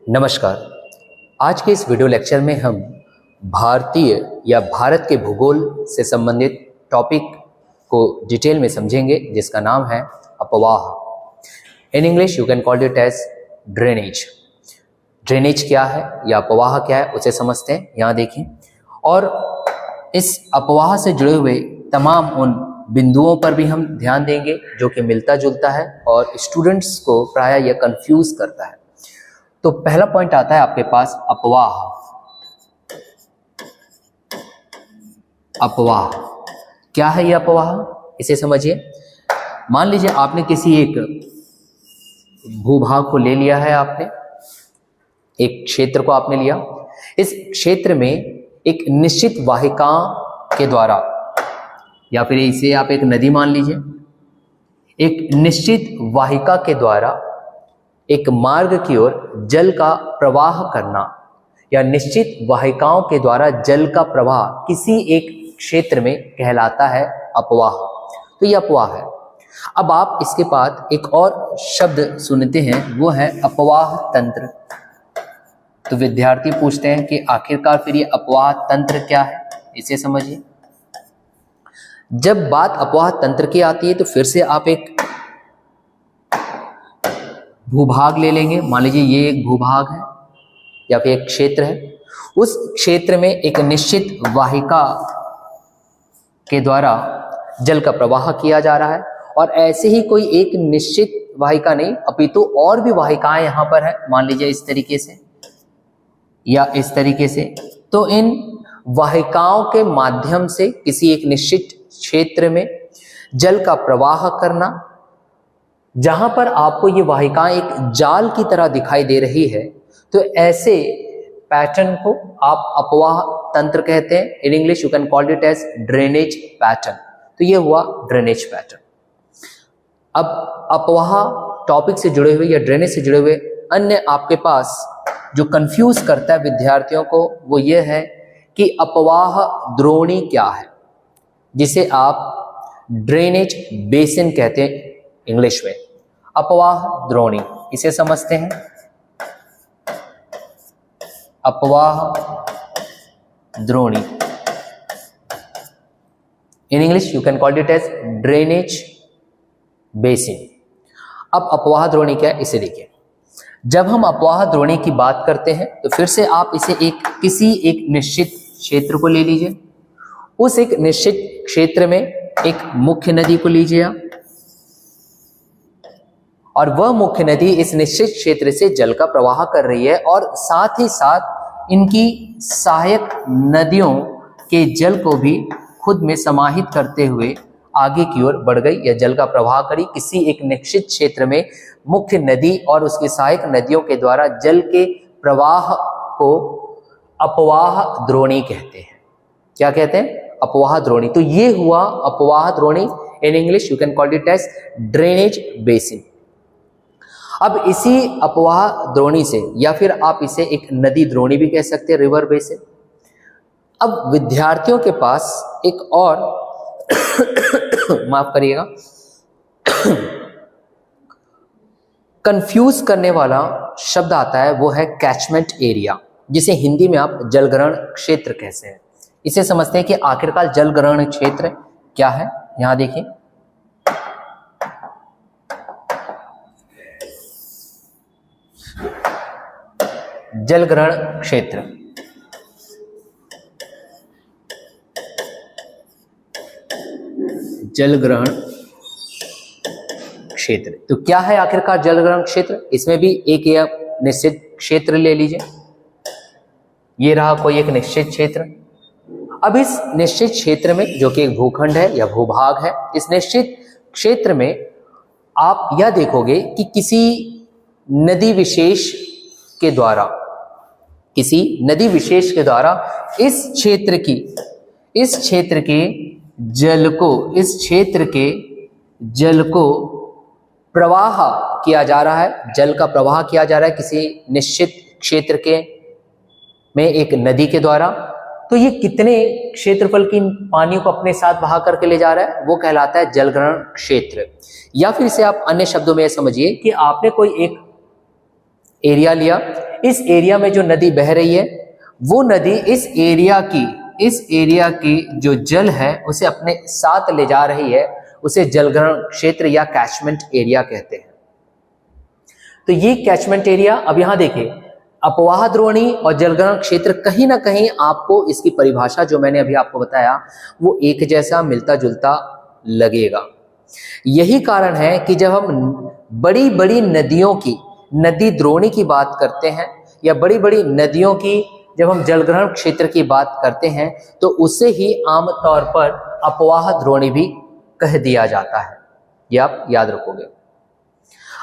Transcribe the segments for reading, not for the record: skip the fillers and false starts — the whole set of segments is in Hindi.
नमस्कार। आज के इस वीडियो लेक्चर में हम भारतीय या भारत के भूगोल से संबंधित टॉपिक को डिटेल में समझेंगे, जिसका नाम है अपवाह। In English you can call it as drainage. Drainage क्या है या अपवाह क्या है उसे समझते हैं। यहाँ देखिए, और इस अपवाह से जुड़े हुए तमाम उन बिंदुओं पर भी हम ध्यान देंगे जो कि मिलता जुलता है और स्टूडेंट्स को प्रायः यह कंफ्यूज करता है। तो पहला पॉइंट आता है आपके पास अपवाह। अपवाह क्या है ये अपवाह, इसे समझिए। मान लीजिए आपने किसी एक भूभाग को ले लिया है, आपने एक क्षेत्र को आपने लिया। इस क्षेत्र में एक निश्चित वाहिका के द्वारा, या फिर इसे आप एक नदी मान लीजिए, एक निश्चित वाहिका के द्वारा एक मार्ग की ओर जल का प्रवाह करना, या निश्चित वाहिकाओं के द्वारा जल का प्रवाह किसी एक क्षेत्र में कहलाता है अपवाह। तो यह अपवाह है। अब आप इसके बाद एक और शब्द सुनते हैं, वो है अपवाह तंत्र। तो विद्यार्थी पूछते हैं कि आखिरकार फिर ये अपवाह तंत्र क्या है, इसे समझिए। जब बात अपवाह तंत्र की आती है तो फिर से आप एक भूभाग ले लेंगे। मान लीजिए ये एक भूभाग है या फिर एक क्षेत्र है। उस क्षेत्र में एक निश्चित वाहिका के द्वारा जल का प्रवाह किया जा रहा है, और ऐसे ही कोई एक निश्चित वाहिका नहीं अपितु और भी वाहिकाएं यहां पर है। मान लीजिए इस तरीके से या इस तरीके से। तो इन वाहिकाओं के माध्यम से किसी एक निश्चित क्षेत्र में जल का प्रवाह करना, जहां पर आपको ये वाहिकाएं एक जाल की तरह दिखाई दे रही है, तो ऐसे पैटर्न को आप अपवाह तंत्र कहते हैं। In English you can call it as drainage pattern. तो ये हुआ ड्रेनेज पैटर्न। अब अपवाह टॉपिक से जुड़े हुए या ड्रेनेज से जुड़े हुए अन्य आपके पास जो कंफ्यूज करता है विद्यार्थियों को, वो ये है कि अपवाह द्रोणी क्या है, जिसे आप ड्रेनेज बेसिन कहते हैं इंग्लिश में। अपवाह द्रोणी, इसे समझते हैं। अपवाह द्रोणी, in English you can call it as drainage basin. अब अपवाह द्रोणी क्या है, इसे देखिए। जब हम अपवाह द्रोणी की बात करते हैं तो फिर से आप इसे किसी एक निश्चित क्षेत्र को ले लीजिए। उस एक निश्चित क्षेत्र में एक मुख्य नदी को लीजिए आप, और वह मुख्य नदी इस निश्चित क्षेत्र से जल का प्रवाह कर रही है, और साथ ही साथ इनकी सहायक नदियों के जल को भी खुद में समाहित करते हुए आगे की ओर बढ़ गई या जल का प्रवाह करी। किसी एक निश्चित क्षेत्र में मुख्य नदी और उसकी सहायक नदियों के द्वारा जल के प्रवाह को अपवाह द्रोणी कहते हैं। क्या कहते हैं? अपवाह द्रोणी। तो ये हुआ अपवाह द्रोणी। In English you can call it as drainage basin. अब इसी अपवाह द्रोणी से, या फिर आप इसे एक नदी द्रोणी भी कह सकते हैं, रिवर बेसिन। अब विद्यार्थियों के पास एक और माफ करिएगा, कंफ्यूज करने वाला शब्द आता है, वो है कैचमेंट एरिया, जिसे हिंदी में आप जलग्रहण क्षेत्र कहते हैं। इसे समझते हैं कि आखिरकार जलग्रहण क्षेत्र क्या है। यहां देखिए, जलग्रहण क्षेत्र। जलग्रहण क्षेत्र तो क्या है आखिरकार जलग्रहण क्षेत्र? इसमें भी एक या निश्चित क्षेत्र ले लीजिए। ये रहा कोई एक निश्चित क्षेत्र। अब इस निश्चित क्षेत्र में, जो कि एक भूखंड है या भूभाग है, इस निश्चित क्षेत्र में आप यह देखोगे कि किसी नदी विशेष के द्वारा, किसी नदी विशेष के द्वारा इस क्षेत्र के जल को प्रवाह किया जा रहा है। जल का प्रवाह किया जा रहा है किसी निश्चित क्षेत्र के में एक नदी के द्वारा। तो ये कितने क्षेत्रफल की पानी को अपने साथ बहा करके ले जा रहा है, वो कहलाता है जलग्रहण क्षेत्र। या फिर इसे आप अन्य शब्दों में समझिए कि आपने कोई एक एरिया लिया, इस एरिया में जो नदी बह रही है वो नदी इस एरिया की जो जल है उसे अपने साथ ले जा रही है, उसे जलग्रहण क्षेत्र या कैचमेंट एरिया कहते हैं। तो ये कैचमेंट एरिया, अब यहां देखिए अपवाह द्रोणी और जलग्रहण क्षेत्र कहीं ना कहीं आपको इसकी परिभाषा जो मैंने अभी आपको बताया वो एक जैसा मिलता जुलता लगेगा। यही कारण है कि जब हम बड़ी बड़ी नदियों की नदी द्रोणी की बात करते हैं या बड़ी बड़ी नदियों की जब हम जलग्रहण क्षेत्र की बात करते हैं तो उसे ही आमतौर पर अपवाह द्रोणी भी कह दिया जाता है। यह आप याद रखोगे।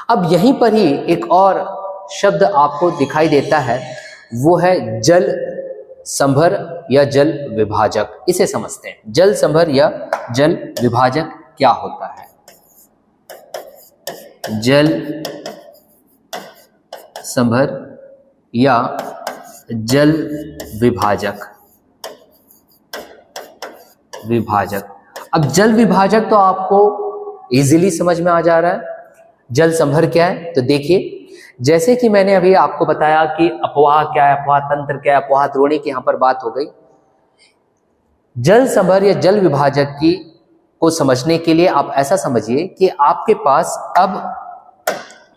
अब यहीं पर ही एक और शब्द आपको दिखाई देता है, वो है जल संभर या जल विभाजक। इसे समझते हैं, जल संभर या जल विभाजक क्या होता है। जल संभर या जल विभाजक। अब जल विभाजक तो आपको इजीली समझ में आ जा रहा है। जल संभर क्या है, तो देखिए जैसे कि मैंने अभी आपको बताया कि अपवाह क्या है, अपवाह तंत्र क्या है, अपवाह द्रोणी की यहां पर बात हो गई। जल संभर या जल विभाजक की को समझने के लिए आप ऐसा समझिए कि आपके पास अब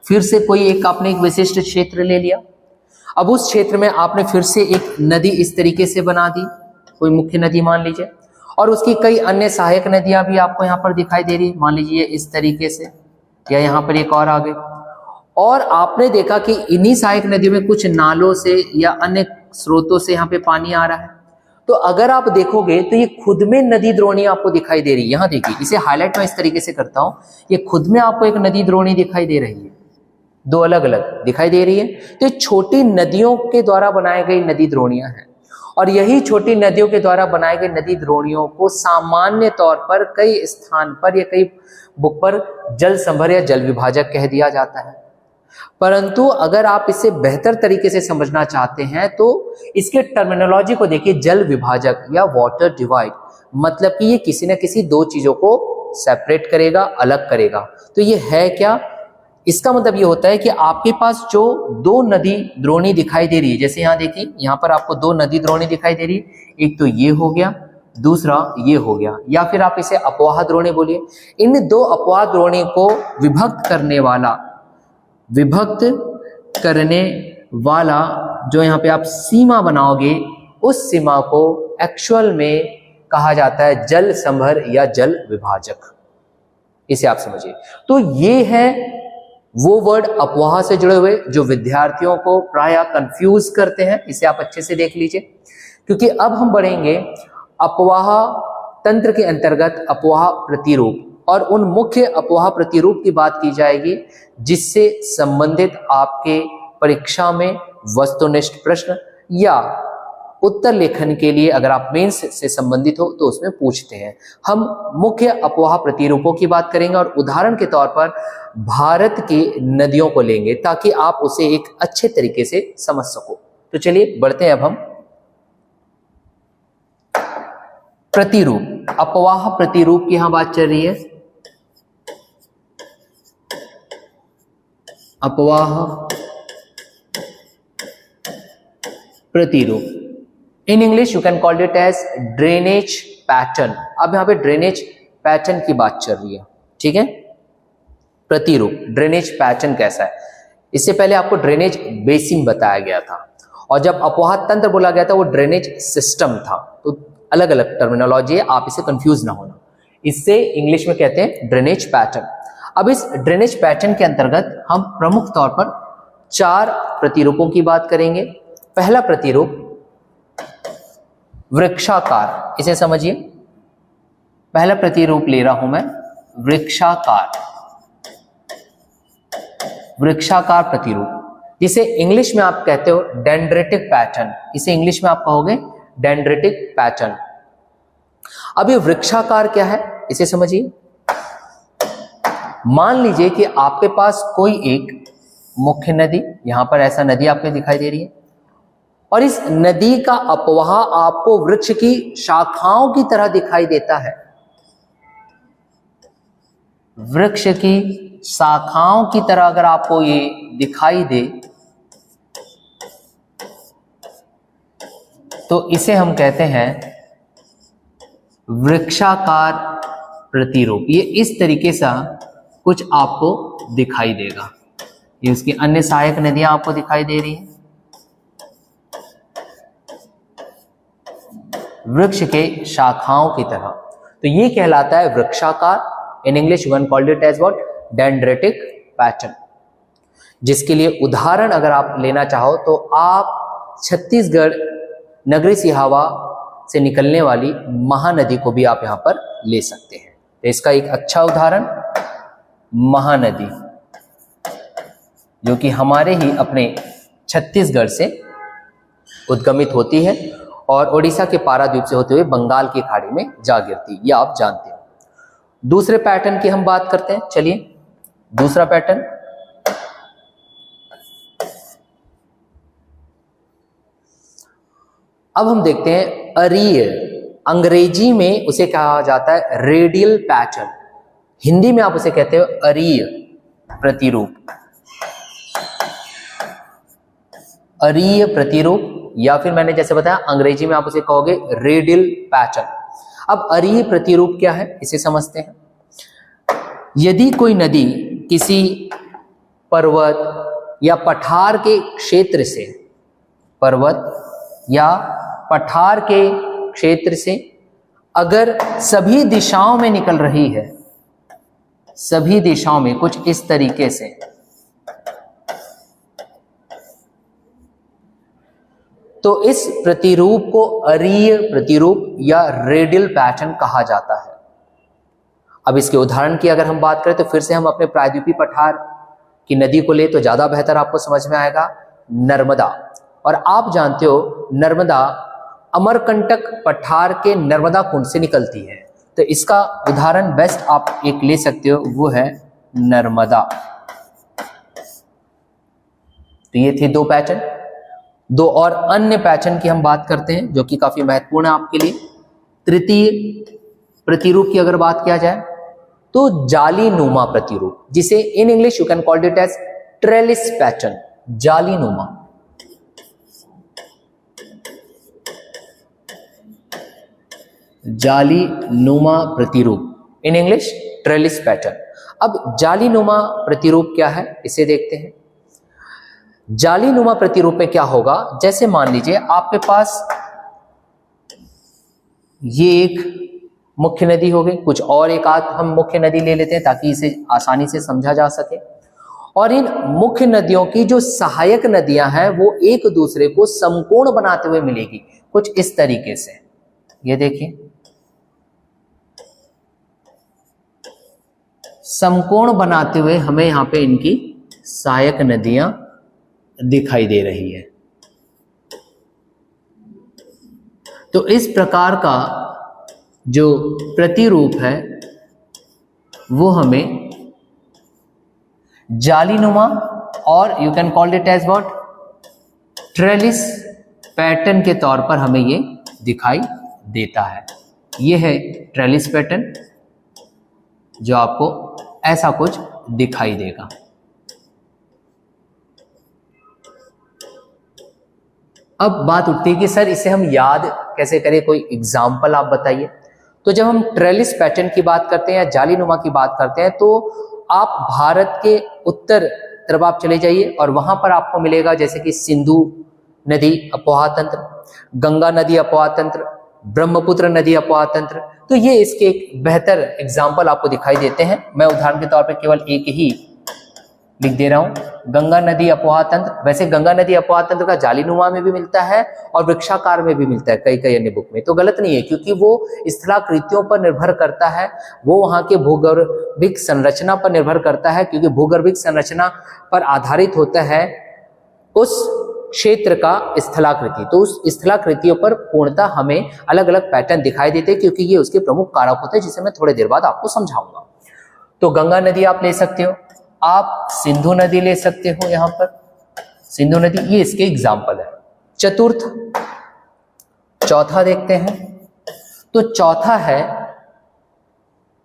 फिर से कोई एक आपने एक विशिष्ट क्षेत्र ले लिया। अब उस क्षेत्र में आपने फिर से एक नदी इस तरीके से बना दी, कोई मुख्य नदी मान लीजिए, और उसकी कई अन्य सहायक नदियां भी आपको यहां पर दिखाई दे रही, मान लीजिए इस तरीके से, या यहां पर एक और आ गई। और आपने देखा कि इन्हीं सहायक नदियों में कुछ नालों से या अन्य स्रोतों से यहाँ पे पानी आ रहा है। तो अगर आप देखोगे तो ये खुद में नदी द्रोणी आपको दिखाई दे रही है। यहाँ देखिए, इसे हाईलाइट मैं इस तरीके से करता हूं, ये खुद में आपको एक नदी द्रोणी दिखाई दे रही है, दो अलग अलग दिखाई दे रही है। तो ये छोटी नदियों के द्वारा बनाई गई नदी द्रोणियां हैं, और यही छोटी नदियों के द्वारा बनाई गई नदी द्रोणियों को सामान्य तौर पर कई स्थान पर या कई बुक पर जल संभर या जल विभाजक कह दिया जाता है। परंतु अगर आप इसे बेहतर तरीके से समझना चाहते हैं तो इसके टर्मिनोलॉजी को देखिए, जल विभाजक या वाटर डिवाइड, मतलब कि ये किसी न किसी दो चीजों को सेपरेट करेगा, अलग करेगा। तो ये है क्या, इसका मतलब ये होता है कि आपके पास जो दो नदी द्रोणी दिखाई दे रही है, जैसे यहाँ देखिए, यहाँ पर आपको दो नदी द्रोणी दिखाई दे रही है, एक तो ये हो गया, दूसरा ये हो गया, या फिर आप इसे अपवाह द्रोणी बोलिए। इन दो अपवाह द्रोणी को विभक्त करने वाला जो यहाँ पे आप सीमा बनाओगे, उस सीमा को एक्चुअल में कहा जाता है जल संभर या जल विभाजक। इसे आप समझिए। तो ये है वो वर्ड अपवाह से जुड़े हुए जो विद्यार्थियों को प्रायः कंफ्यूज करते हैं। इसे आप अच्छे से देख लीजिए, क्योंकि अब हम बढ़ेंगे अपवाह तंत्र के अंतर्गत अपवाह प्रतिरूप, और उन मुख्य अपवाह प्रतिरूप की बात की जाएगी जिससे संबंधित आपके परीक्षा में वस्तुनिष्ठ प्रश्न या उत्तर लेखन के लिए अगर आप मेंस से संबंधित हो तो उसमें पूछते हैं। हम मुख्य अपवाह प्रतिरूपों की बात करेंगे और उदाहरण के तौर पर भारत की नदियों को लेंगे ताकि आप उसे एक अच्छे तरीके से समझ सको। तो चलिए बढ़ते हैं अब हम प्रतिरूप, अपवाह प्रतिरूप की यहां बात चल रही है। अपवाह प्रतिरूप, in English you can call it as drainage pattern. अब यहां पे ड्रेनेज पैटर्न की बात चल रही है, ठीक है। प्रतिरूप, ड्रेनेज पैटर्न कैसा है, इससे पहले आपको ड्रेनेज बेसिन बताया गया था, और जब अपवाह तंत्र बोला गया था वो ड्रेनेज सिस्टम था। तो अलग अलग टर्मिनोलॉजी है, आप इसे कंफ्यूज ना होना। इससे इंग्लिश में कहते हैं ड्रेनेज पैटर्न। अब इस ड्रेनेज पैटर्न के अंतर्गत हम प्रमुख तौर पर चार प्रतिरूपों की बात करेंगे। पहला प्रतिरूप वृक्षाकार, इसे समझिए। पहला प्रतिरूप ले रहा हूं मैं वृक्षाकार, वृक्षाकार प्रतिरूप, जिसे इंग्लिश में आप कहते हो डेंड्रेटिक पैटर्न। इसे इंग्लिश में आप कहोगे डेंड्रेटिक पैटर्न। अब ये वृक्षाकार क्या है, इसे समझिए। मान लीजिए कि आपके पास कोई एक मुख्य नदी, यहां पर ऐसा नदी आपको दिखाई दे रही है, और इस नदी का अपवाह आपको वृक्ष की शाखाओं की तरह दिखाई देता है। वृक्ष की शाखाओं की तरह अगर आपको ये दिखाई दे तो इसे हम कहते हैं वृक्षाकार प्रतिरूप। ये इस तरीके से कुछ आपको दिखाई देगा। ये उसकी अन्य सहायक नदियां आपको दिखाई दे रही हैं, वृक्ष के शाखाओं की तरह। तो ये कहलाता है वृक्षाकार। In English one called it as what, dendritic pattern. जिसके लिए उदाहरण अगर आप लेना चाहो तो आप छत्तीसगढ़ नगरी सिहावा से निकलने वाली महानदी को भी आप यहां पर ले सकते हैं। तो इसका एक अच्छा उदाहरण महानदी, जो कि हमारे ही अपने छत्तीसगढ़ से उद्गमित होती है और ओडिशा के पारादीप से होते हुए बंगाल की खाड़ी में जा गिरती, ये आप जानते हो। दूसरे पैटर्न की हम बात करते हैं। चलिए दूसरा पैटर्न, अब हम देखते हैं अरीय। अंग्रेजी में उसे कहा जाता है रेडियल पैटर्न, हिंदी में आप उसे कहते हो अरीय प्रतिरूप। अरीय प्रतिरूप, या फिर मैंने जैसे बताया अंग्रेजी में आप उसे कहोगे रेडियल पैटर्न। अब अरीय प्रतिरूप क्या है इसे समझते हैं। यदि कोई नदी किसी पर्वत या पठार के क्षेत्र से, पर्वत या पठार के क्षेत्र से अगर सभी दिशाओं में निकल रही है, सभी दिशाओं में कुछ इस तरीके से, तो इस प्रतिरूप को अरीय प्रतिरूप या रेडियल पैटर्न कहा जाता है। अब इसके उदाहरण की अगर हम बात करें तो फिर से हम अपने प्रायद्वीपीय पठार की नदी को ले तो ज्यादा बेहतर आपको समझ में आएगा, नर्मदा। और आप जानते हो नर्मदा अमरकंटक पठार के नर्मदा कुंड से निकलती है, तो इसका उदाहरण बेस्ट आप एक ले सकते हो, वो है नर्मदा। तो ये थे दो पैटर्न। दो और अन्य पैटर्न की हम बात करते हैं जो कि काफी महत्वपूर्ण है आपके लिए। तृतीय प्रतिरूप की अगर बात किया जाए तो जालीनुमा प्रतिरूप, जिसे in English you can called it as trellis pattern. जालीनुमा, जालीनुमा प्रतिरूप, इन इंग्लिश ट्रेलिस पैटर्न। अब जालीनुमा प्रतिरूप क्या है इसे देखते हैं। जालीनुमा प्रतिरूप में क्या होगा, जैसे मान लीजिए आपके पास ये एक मुख्य नदी हो गई, कुछ और एक आध हम मुख्य नदी ले लेते हैं ताकि इसे आसानी से समझा जा सके। और इन मुख्य नदियों की जो सहायक नदियां हैं वो एक दूसरे को समकोण बनाते हुए मिलेगी, कुछ इस तरीके से। ये देखिए समकोण बनाते हुए हमें यहां पे इनकी सहायक नदियां दिखाई दे रही है। तो इस प्रकार का जो प्रतिरूप है वो हमें जालीनुमा और you can called it as what, trellis pattern के तौर पर हमें ये दिखाई देता है। ये है ट्रेलिस पैटर्न जो आपको ऐसा कुछ दिखाई देगा। अब बात उठती है कि सर इसे हम याद कैसे करें, कोई एग्जाम्पल आप बताइए। तो जब हम ट्रेलिस पैटर्न की बात करते हैं या जालीनुमा की बात करते हैं तो आप भारत के उत्तर तरफ आप चले जाइए और वहां पर आपको मिलेगा जैसे कि सिंधु नदी अपोहा तंत्र, गंगा नदी अपोहा तंत्र, ब्रह्मपुत्र नदी अपोहा तंत्र। तो ये इसके एक बेहतर एग्जाम्पल आपको दिखाई देते हैं। मैं उदाहरण के तौर पर केवल एक ही लिख दे रहा हूं, गंगा नदी अपोहा तंत्र। वैसे गंगा नदी अपोहा तंत्र का जालीनुमा में भी मिलता है और वृक्षाकार में भी मिलता है कई कई अन्य बुक में, तो गलत नहीं है क्योंकि वो स्थलाकृतियों पर निर्भर करता है, वो वहां के भूगर्भिक संरचना पर निर्भर करता है, क्योंकि भूगर्भिक संरचना पर आधारित होता है उस क्षेत्र का स्थलाकृति। तो उस स्थलाकृतियों पर पूर्णतः हमें अलग अलग पैटर्न दिखाई देते हैं क्योंकि ये उसके प्रमुख कारक होते हैं, जिसे मैं थोड़ी देर बाद आपको समझाऊंगा। तो गंगा नदी आप ले सकते हो, आप सिंधु नदी ले सकते हो, यहां पर सिंधु नदी, ये इसके एग्जाम्पल है। चतुर्थ, चौथा देखते हैं। तो चौथा है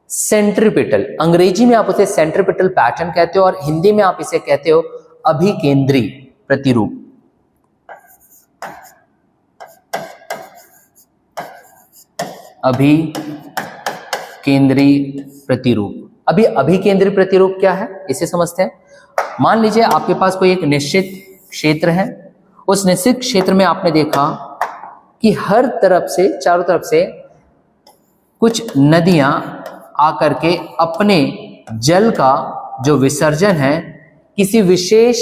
सेंट्रीपिटल। अंग्रेजी में आप उसे सेंट्रीपिटल पैटर्न कहते हो और हिंदी में आप इसे कहते हो अभिकेंद्री प्रतिरूप। अभिकेंद्री प्रतिरूप। अभी अभिकेंद्री प्रतिरूप क्या है इसे समझते हैं। मान लीजिए आपके पास कोई एक निश्चित क्षेत्र है, उस निश्चित क्षेत्र में आपने देखा कि हर तरफ से, चारों तरफ से कुछ नदियां आकर के अपने जल का जो विसर्जन है किसी विशेष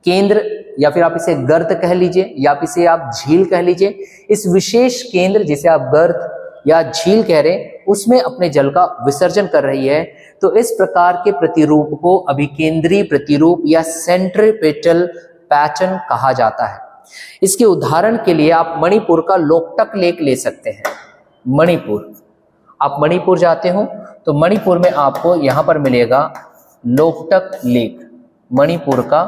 केंद्र, या फिर आप इसे गर्त कह लीजिए या फिर इसे आप झील कह लीजिए, इस विशेष केंद्र जिसे आप गर्त या झील कह रहे हैं उसमें अपने जल का विसर्जन कर रही है। तो इस प्रकार के प्रतिरूप को अभिकेंद्री प्रतिरूप या सेंट्रीपेटल पैटर्न कहा जाता है। इसके उदाहरण के लिए आप मणिपुर का लोकटक लेक ले सकते हैं। मणिपुर, आप मणिपुर जाते हो तो मणिपुर में आपको यहां पर मिलेगा लोकटक लेक, मणिपुर का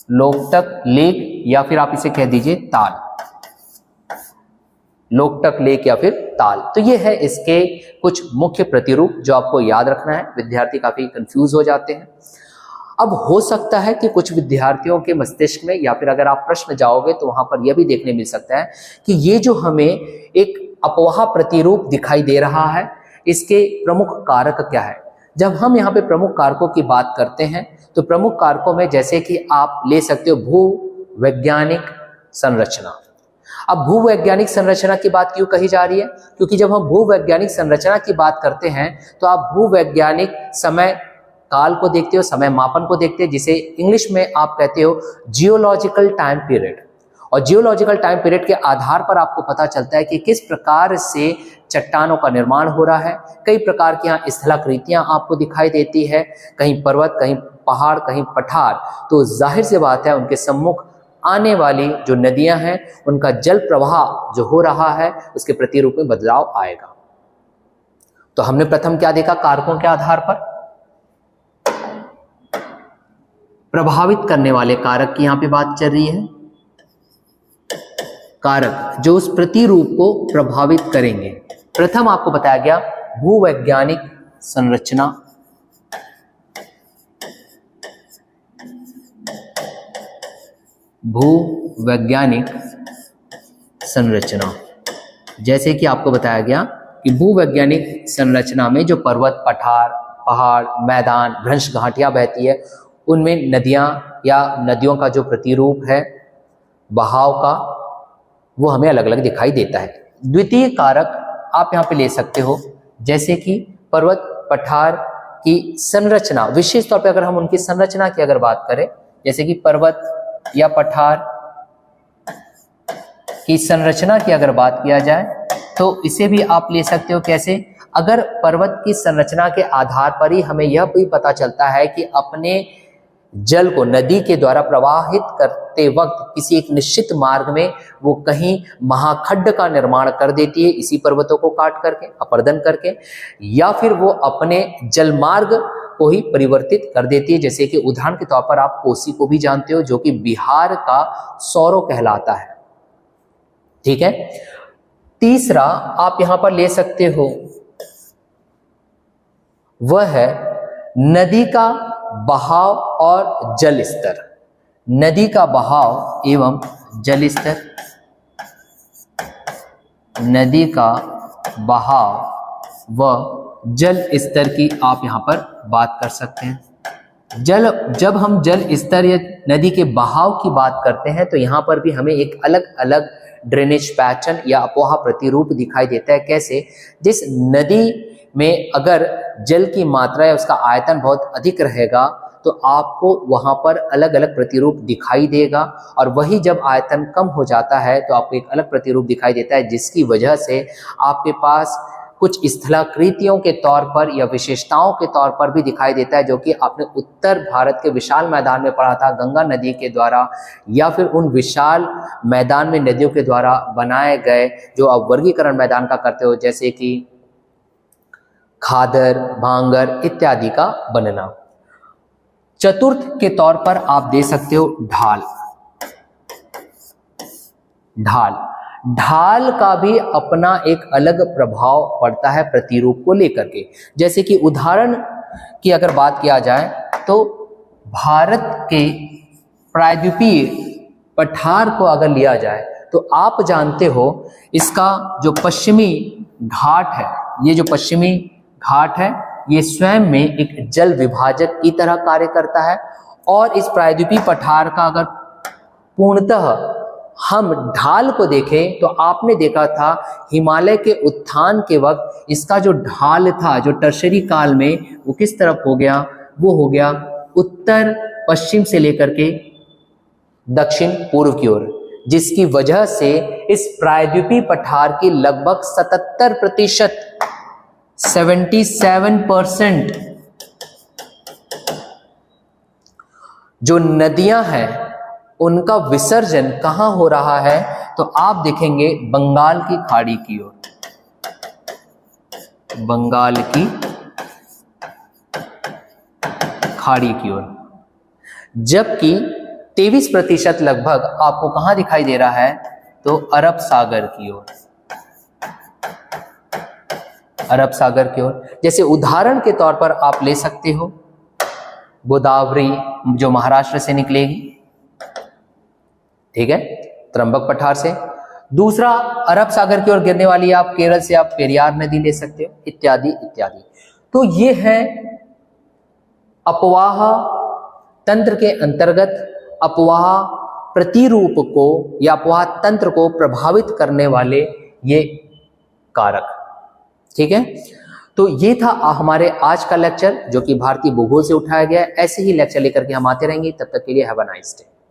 लोकटक लेक या फिर आप इसे कह दीजिए ताल, लोकटक लेक या फिर ताल। तो ये है इसके कुछ मुख्य प्रतिरूप जो आपको याद रखना है। विद्यार्थी काफी कंफ्यूज हो जाते हैं। अब हो सकता है कि कुछ विद्यार्थियों के मस्तिष्क में या फिर अगर आप प्रश्न जाओगे तो वहां पर यह भी देखने मिल सकता है कि ये जो हमें एक अपवाह प्रतिरूप दिखाई दे रहा है इसके प्रमुख कारक क्या है। जब हम यहाँ पे प्रमुख कारकों की बात करते हैं तो प्रमुख कारकों में जैसे कि आप ले सकते हो भूवैज्ञानिक संरचना। अब भूवैज्ञानिक संरचना की बात क्यों कही जा रही है, क्योंकि जब हम भूवैज्ञानिक संरचना की बात करते हैं तो आप भूवैज्ञानिक समय काल को देखते हो, समय मापन को देखते हैं, जिसे इंग्लिश में आप कहते हो जियोलॉजिकल टाइम पीरियड। और जियोलॉजिकल टाइम पीरियड के आधार पर आपको पता चलता है कि किस प्रकार से चट्टानों का निर्माण हो रहा है। कई प्रकार की यहाँ स्थलाकृतियां आपको दिखाई देती है, कहीं पर्वत, कहीं पहाड़, कहीं पठार। तो जाहिर सी बात है उनके सम्मुख आने वाली जो नदियां हैं उनका जल प्रवाह जो हो रहा है उसके प्रतिरूप में बदलाव आएगा। तो हमने प्रथम क्या देखा, कारकों के आधार पर प्रभावित करने वाले कारक की यहां पे बात चल रही है। कारक जो उस प्रतिरूप को प्रभावित करेंगे। प्रथम आपको बताया गया भूवैज्ञानिक संरचना, भूवैज्ञानिक संरचना। जैसे कि आपको बताया गया कि भूवैज्ञानिक संरचना में जो पर्वत, पठार, पहाड़, मैदान, भ्रंश घाटियां बहती है उनमें नदियां या नदियों का जो प्रतिरूप है बहाव का वो हमें अलग अलग दिखाई देता है। द्वितीय कारक आप यहाँ पे ले सकते हो जैसे कि पर्वत, पठार की संरचना। विशेष तौर पे अगर हम उनकी संरचना की अगर बात करें, जैसे कि पर्वत या पठार की संरचना की अगर बात किया जाए तो इसे भी आप ले सकते हो कैसे, अगर पर्वत की संरचना के आधार पर ही हमें यह भी पता चलता है कि अपने जल को नदी के द्वारा प्रवाहित करते वक्त किसी एक निश्चित मार्ग में वो कहीं महाखड्ड का निर्माण कर देती है इसी पर्वतों को काट करके, अपरदन करके, या फिर वो अपने जलमार्ग को ही परिवर्तित कर देती है। जैसे कि उदाहरण के तौर पर आप कोसी को भी जानते हो जो कि बिहार का सौरो कहलाता है। ठीक है। तीसरा आप यहां पर ले सकते हो वह है नदी का बहाव और जल स्तर। नदी का बहाव एवं जल स्तर, नदी का बहाव व जल स्तर की आप यहां पर बात कर सकते हैं। जब हम जल स्तर या नदी के बहाव की बात करते हैं तो यहां पर भी हमें एक अलग अलग ड्रेनेज पैटर्न या अपवाह प्रतिरूप दिखाई देता है। कैसे, जिस नदी में अगर जल की मात्रा या उसका आयतन बहुत अधिक रहेगा तो आपको वहां पर अलग अलग प्रतिरूप दिखाई देगा, और वही जब आयतन कम हो जाता है तो आपको एक अलग प्रतिरूप दिखाई देता है, जिसकी वजह से आपके पास कुछ स्थलाकृतियों के तौर पर या विशेषताओं के तौर पर भी दिखाई देता है, जो कि आपने उत्तर भारत के विशाल मैदान में पढ़ा था गंगा नदी के द्वारा, या फिर उन विशाल मैदान में नदियों के द्वारा बनाए गए जो आप वर्गीकरण मैदान का करते हो, जैसे कि खादर, भांगर इत्यादि का बनना। चतुर्थ के तौर पर आप दे सकते हो ढाल। ढाल ढाल का भी अपना एक अलग प्रभाव पड़ता है प्रतिरूप को लेकर के। जैसे कि उदाहरण की अगर बात किया जाए तो भारत के प्रायद्वीपीय पठार को अगर लिया जाए तो आप जानते हो इसका जो पश्चिमी घाट है, ये जो पश्चिमी घाट है ये स्वयं में एक जल विभाजक की तरह कार्य करता है। और इस प्रायद्वीपीय पठार का अगर पूर्णतः हम ढाल को देखें तो आपने देखा था हिमालय के उत्थान के वक्त इसका जो ढाल था, जो टर्शरी काल में, वो किस तरफ हो गया, वो हो गया उत्तर पश्चिम से लेकर के दक्षिण पूर्व की ओर, जिसकी वजह से इस प्रायद्वीपीय पठार की लगभग 77% 77% जो नदियां हैं उनका विसर्जन कहां हो रहा है, तो आप देखेंगे बंगाल की खाड़ी की ओर, बंगाल की खाड़ी की ओर। जबकि 23% लगभग आपको कहां दिखाई दे रहा है, तो अरब सागर की ओर, अरब सागर की ओर। जैसे उदाहरण के तौर पर आप ले सकते हो गोदावरी जो महाराष्ट्र से निकलेगी, ठीक है, त्रंबक पठार से। दूसरा अरब सागर की ओर गिरने वाली आप केरल से आप पेरियार नदी ले सकते हो, इत्यादि इत्यादि। तो ये है अपवाह तंत्र के अंतर्गत अपवाह प्रतिरूप को या अपवाह तंत्र को प्रभावित करने वाले ये कारक, ठीक है। तो ये था हमारे आज का लेक्चर जो कि भारतीय भूगोल से उठाया गया है। ऐसे ही लेक्चर लेकर के हम आते रहेंगे। तब तक के लिए हैव अ नाइस डे।